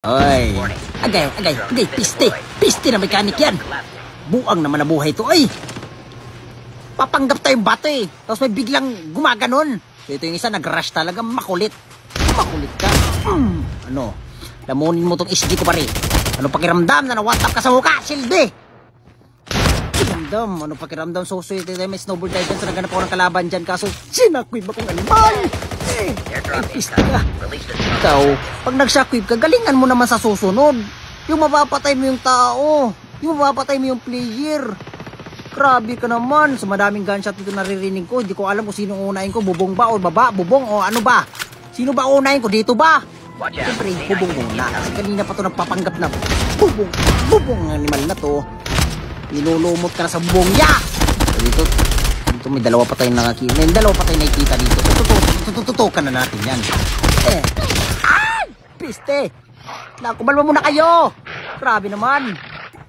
Ay, agay, piste na mekanik yan. Buang naman na buhay to, ay. Papanggap tayong bato eh. Tapos may biglang gumaganon. So ito yung isa, nag-rush talaga, makulit. Makulit ka. Ano, lamunin mo tong SG ko pare. Ano pakiramdam na na-one tap ka sa mukha, Silbi? Pakiramdam, ano pakiramdam, so sweet. May snowboard tayo dyan, so naghanap ako ng kalaban dyan. Kaso, sinakwib akong animal. Ay, piste ka. Ikaw, pag nag-shockwave ka, galingan mo naman sa susunod. Yung mapapatay mo yung tao. Yung mapapatay mo yung player. Grabe ka naman. Sa madaming gunshot dito naririnig ko. Hindi ko alam kung sino unahin ko. Bubong ba o baba? Bubong o ano ba? Sino ba unahin ko? Dito ba? Siyempre, bubong muna. Kasi kanina pa ito nagpapanggap na bubong. Bubong ang animal na to. Nilulumot ka na sa bubong. Ya! Dito may dalawa pa tayong nakakita. May dalawa pa tayong nakikita dito. Tututukan na natin yan. Ay! Piste! Kumalma muna kayo! Grabe naman.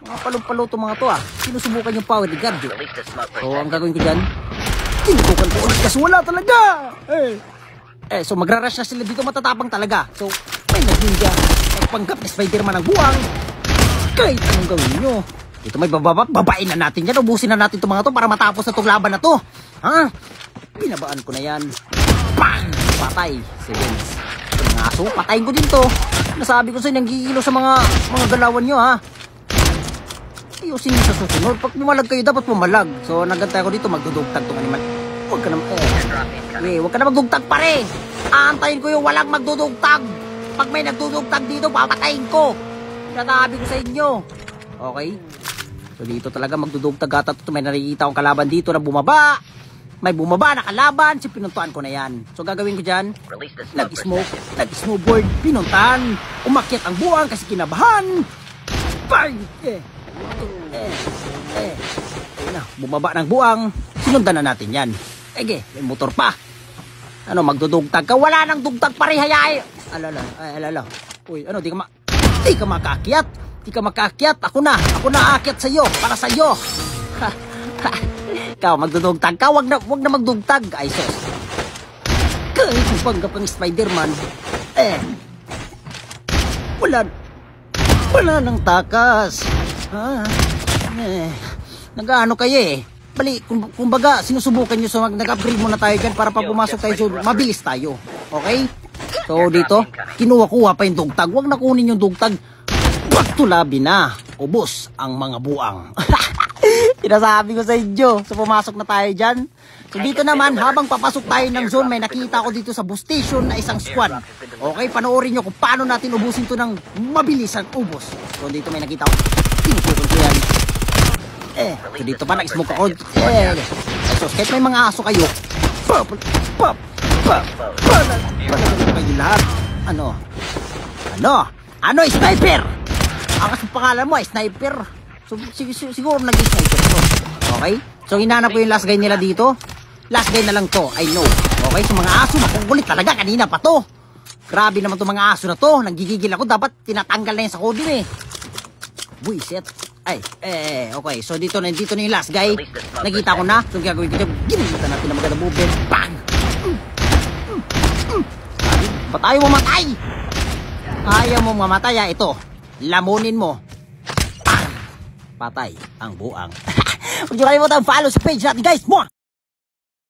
Mga palong-palo itong mga to ah. Sinusubukan yung power ni guard. So ang gagawin ko dyan, tinutukan ko ulit kasi wala talaga. So magra-rush na sila dito, matatapang talaga. So may nag-ninja. Pagpanggap ni Spider-Man ang buwang. Kahit anong gawin nyo. Ito may babain na natin yan. Ubusin na natin itong mga to para matapos na itong laban na to. Ha? Binabaan ko na yan. Bang! Patay. Sevens. Mga aso, patayin ko din to. Nasabi ko sa inyo, nanggigilo sa mga galawan nyo ha. Ayusin nyo sa susunod. Pag pumalag kayo, dapat pumalag. So nagantay ko dito, magdudugtag itong animal. Huwag ka na, huwag ka na magdugtag pare. Aantayin ko yung walang magdudugtag. Pag may nagdudugtag dito, papatayin ko. Nasabi ko sa inyo. Okay? So dito talaga magdudugtag ata ito. May nakikita akong kalaban dito na bumaba. May bumaba na kalaban. So pinuntuan ko na yan. So gagawin ko dyan, nag-snowboard, pinuntahan. Umakyat ang buwang kasi kinabahan. Bang! Bumaba ng buwang. Sinundan na natin yan. May motor pa. Ano, magdudugtag ka? Wala nang dugtag pare, hayay. Alala. Uy, ano, di ka makaakyat. Di ka makaakyat. Ako na aakyat sa'yo. Para sa'yo. Ikaw, magdudugtag ka. Wag na magdugtag. Ay, sos. Kahit yung panggap ng Spider-Man. Wala nang takas. Nag-ano kayo eh. Bali, kumbaga, sinusubukan nyo. So, nag-upgrade muna tayo dyan para pag pumasok tayo, so, mabilis tayo. Okay? So, dito, kinuha-kuha pa yung dugtag. Huwag na kunin yung dugtag. Pagtulabi na. Ubos ang mga buang. Sinasabi ko sa inyo. So, pumasok na tayo dyan. So, dito naman, habang papasok tayo ng zone, may nakita ko dito sa bus station na isang squad. Okay? Panoorin nyo kung paano natin ubusin to ng mabilis ang ubos. So, dito may nakita ko. Tinutulong ko yan. So dito pa nag-smoke ako. So kahit may mga aso kayo, kayo lahat. Ano, sniper! Ang kasong pangalan mo, sniper. So siguro nag-sniper to. Okay? So hinanap ko yung last guy nila dito. Last guy na lang to, I know. Okay? So mga aso, makukulit talaga. Kanina pa to. Grabe naman to mga aso na to. Nanggigigil ako. Dapat tinatanggal na yan sa kode eh. Buisit. Okay. So dito na yung last guy. Nakita ko na. So gagawin ko dyan. Ginilitan natin na maganda movement. Bang! Ba't ayaw mo matay? Ayaw mo mamatay. Ito. Lamunin mo. Bang! Patay ang buang. Huwag nyo kalimutan follow sa page natin guys. Mwah!